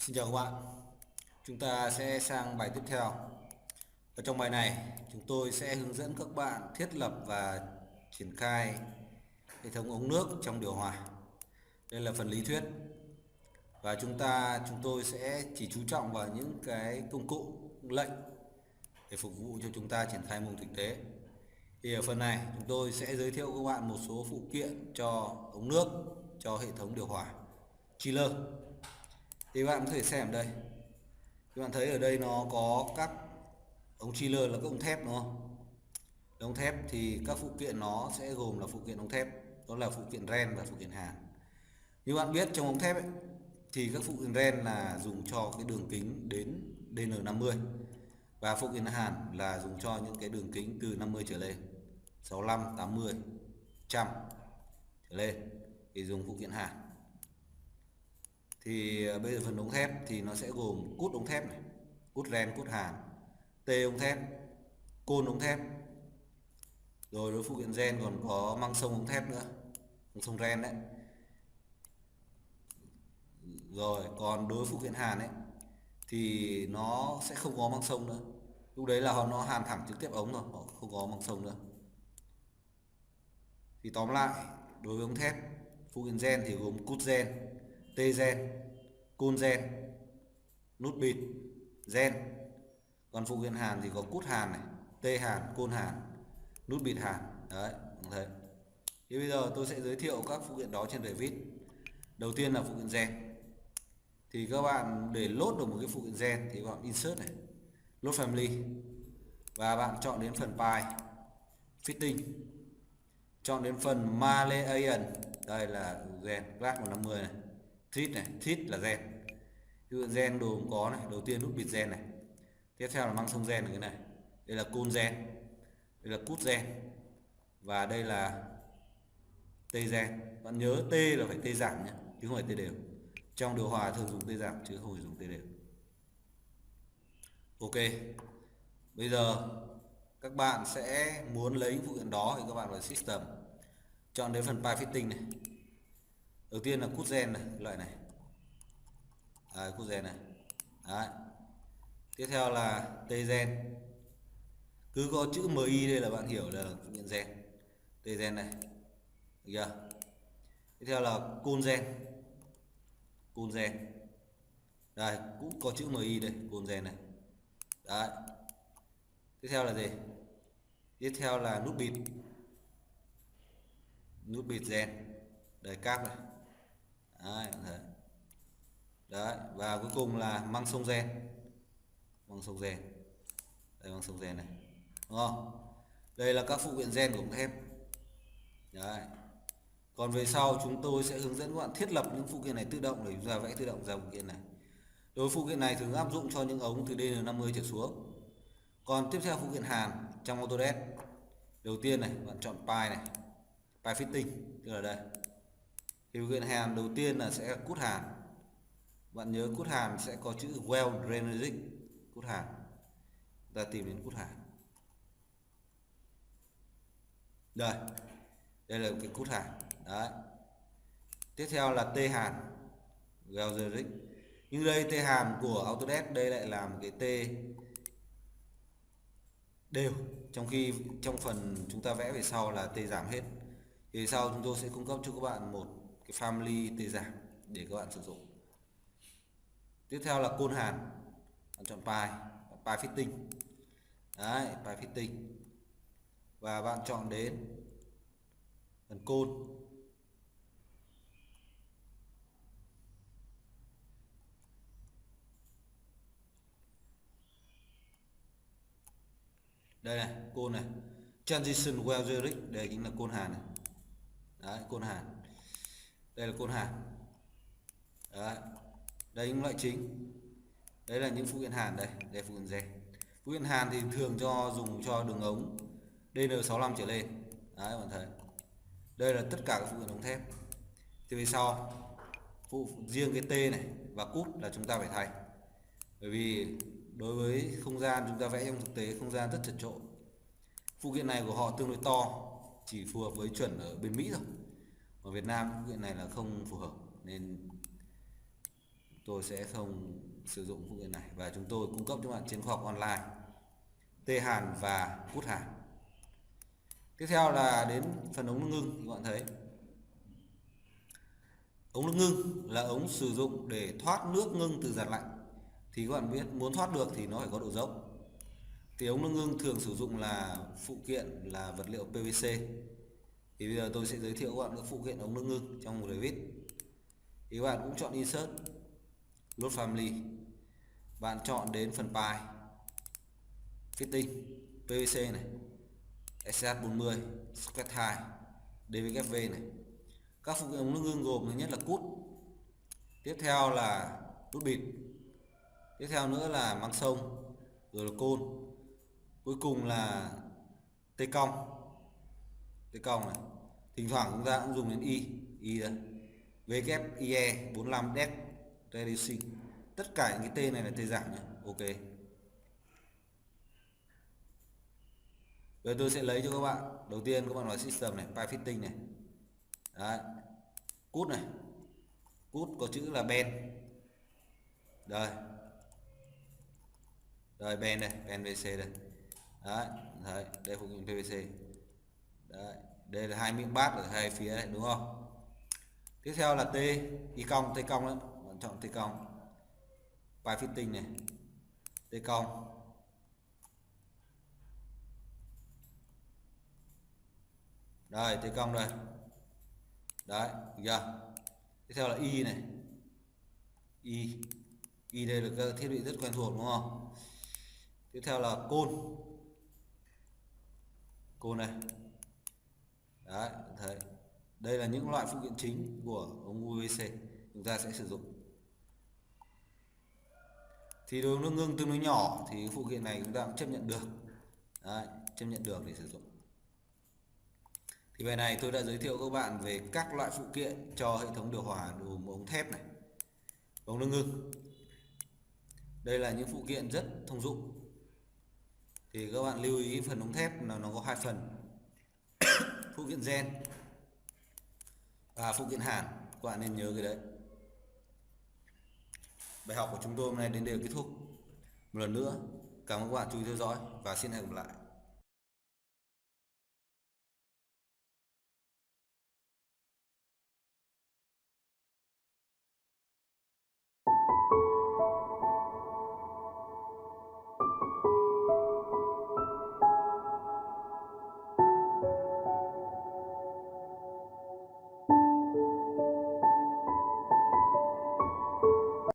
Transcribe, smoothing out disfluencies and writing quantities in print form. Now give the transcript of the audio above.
Xin chào các bạn. Chúng ta sẽ sang bài tiếp theo. Ở trong bài này, chúng tôi sẽ hướng dẫn các bạn thiết lập và triển khai hệ thống ống nước trong điều hòa. Đây là phần lý thuyết. Và chúng tôi sẽ chỉ chú trọng vào những cái công cụ lệnh để phục vụ cho chúng ta triển khai môn thực tế. Thì ở phần này, chúng tôi sẽ giới thiệu các bạn một số phụ kiện cho ống nước, cho hệ thống điều hòa chiller. Thì bạn có thể xem ở đây. Các bạn thấy ở đây nó có các ống chiller là các ống thép đúng không? Ống thép thì các phụ kiện nó sẽ gồm là phụ kiện ống thép, đó là phụ kiện ren và phụ kiện hàn. Như bạn biết trong ống thép ấy, thì các phụ kiện ren là dùng cho cái đường kính đến DN50 và phụ kiện hàn là dùng cho những cái đường kính từ 50 trở lên, 65, 80, 100 trở lên thì dùng phụ kiện hàn. Thì bây giờ phần ống thép thì nó sẽ gồm cút ống thép này, cút ren, cút hàn, tê ống thép, côn ống thép. Rồi đối phụ kiện ren còn có măng sông ống thép nữa, măng sông ren đấy. Rồi còn đối phụ kiện hàn ấy thì nó sẽ không có măng sông nữa. Lúc đấy là nó hàn thẳng trực tiếp ống rồi, họ không có măng sông nữa. Thì tóm lại, đối với ống thép, phụ kiện ren thì gồm cút ren, tê ren, côn ren, nút bịt, ren. Còn phụ kiện hàn thì có cút hàn này, tê hàn, côn hàn, nút bịt hàn. Đấy, cũng thế. Thì bây giờ tôi sẽ giới thiệu các phụ kiện đó trên Revit. Đầu tiên là phụ kiện ren. Thì các bạn để load được một cái phụ kiện ren thì các bạn insert này, load family và bạn chọn đến phần file, fitting, chọn đến phần Malaysian, đây là ren class 150 này, treat là ren. Phụ kiện ren gồm có này, đầu tiên nút bịt ren này, tiếp theo là măng sông ren này, cái này, đây là côn ren, đây là cút ren và đây là tê ren. Bạn nhớ tê là phải tê giảm nhé, chứ không phải tê đều. Trong điều hòa thường dùng tê giảm chứ không phải dùng tê đều. Ok, bây giờ các bạn sẽ muốn lấy phụ kiện đó thì các bạn vào system, chọn đến phần file fitting này. Đầu tiên là cút ren này, loại này, cút ren này. Đấy. Tiếp theo là tê ren, cứ có chữ MI đây là bạn hiểu là phụ kiện ren. Tê ren này, được chưa? Tiếp theo là côn ren, đây cũng có chữ MI đây, côn ren này. Đấy. Tiếp theo là gì? Tiếp theo là nút bịt ren, đây cáp này. Đấy, đấy, và cuối cùng là măng sông ren, đây măng sông ren này, đúng không? Đây là các phụ kiện ren của ống thép. Đấy. Còn về sau chúng tôi sẽ hướng dẫn các bạn thiết lập những phụ kiện này tự động để chúng ta vẽ tự động ra phụ kiện này. Đối với phụ kiện này thường áp dụng cho những ống từ DN50 trở xuống. Còn tiếp theo phụ kiện hàn trong Autodesk, đầu tiên này bạn chọn file này, file fitting, tức là đây. Thì phụ kiện hàn đầu tiên là sẽ cút hàn. Bạn nhớ cút hàn sẽ có chữ well drainage, cút hàn. Ta tìm đến cút hàn. Đây là cái cút hàn. Đấy. Tiếp theo là tê hàn, well drainage. Nhưng đây tê hàn của Autodesk đây lại là một cái tê đều, trong khi trong phần chúng ta vẽ về sau là tê giảm hết. Thì sau chúng tôi sẽ cung cấp cho các bạn một cái family tê giảm để các bạn sử dụng. Tiếp theo là côn hàn, bạn chọn file fitting. Đấy, file fitting và bạn chọn đến phần côn. Đây này, côn này, transition well geometric, đây chính là côn hàn này. Đấy, côn hàn. Đây là côn hàn. Đấy. Đây những loại chính. Đấy là những phụ kiện hàn đây, đây phụ kiện ren. Phụ kiện hàn thì thường dùng cho đường ống DN65 trở lên. Đấy bạn thấy. Đây là tất cả các phụ kiện ống thép. Thì về sau riêng cái T này và cút là chúng ta phải thay. Bởi vì đối với không gian chúng ta vẽ trong thực tế không gian rất chật chội. Phụ kiện này của họ tương đối to, chỉ phù hợp với chuẩn ở bên Mỹ thôi. Ở Việt Nam phụ kiện này là không phù hợp nên tôi sẽ không sử dụng phụ kiện này, và chúng tôi cung cấp cho bạn trên khoa học online tê hàn và cút hàn. Tiếp theo là đến phần ống nước ngưng. Thì các bạn thấy ống nước ngưng là ống sử dụng để thoát nước ngưng từ giặt lạnh. Thì các bạn biết muốn thoát được thì nó phải có độ dốc. Thì ống nước ngưng thường sử dụng là phụ kiện là vật liệu PVC. Thì bây giờ tôi sẽ giới thiệu các bạn các phụ kiện ống nước ngưng trong Revit. Thì các bạn cũng chọn Insert, Load Family. Bạn chọn đến phần pipe, Fitting, PVC này, SH40, Squat 2, DVKV này. Các phụ kiện ống nước ngưng gồm thứ nhất là cút, tiếp theo là nút bịt, tiếp theo nữa là măng sông, rồi là côn, cuối cùng là tê cong. Tê cong này, thỉnh thoảng chúng ta cũng dùng đến y đây, WIE 45 Deck Reducing. Tất cả những cái tên này là tê giảm nhé. Ok. Rồi tôi sẽ lấy cho các bạn. Đầu tiên các bạn vào System này, Pipe Fitting này. Đấy. Cút này. Cút có chữ là Ben. Đây. Đây Ben này, Ben PVC đây. Đấy, đấy, đây phụ kiện PVC. Đấy, đây là hai miếng bát ở hai phía này, đúng không? Tiếp theo là T, y cong, T cong đó. Bạn chọn T cong. Pipe Fitting này. T cong. Đây, T cong đây. Đấy, được chưa? Tiếp theo là Y này. Y đây là các thiết bị rất quen thuộc đúng không? Tiếp theo là côn. Côn này. Đấy, thấy. Đây là những loại phụ kiện chính của ống UVC chúng ta sẽ sử dụng. Thì đối nước ngưng tương đối nhỏ thì phụ kiện này chúng ta cũng chấp nhận được. Đấy, chấp nhận được để sử dụng. Thì bài này tôi đã giới thiệu các bạn về các loại phụ kiện cho hệ thống điều hòa gồm ống thép này, ống nước ngưng. Đây là những phụ kiện rất thông dụng. Thì các bạn lưu ý phần ống thép là nó có hai phần. Phụ kiện gen và phụ kiện hàn. Các bạn nên nhớ cái đấy. Bài học của chúng tôi hôm nay đến đây là kết thúc. Một lần nữa, cảm ơn các bạn chú ý theo dõi và xin hẹn gặp lại.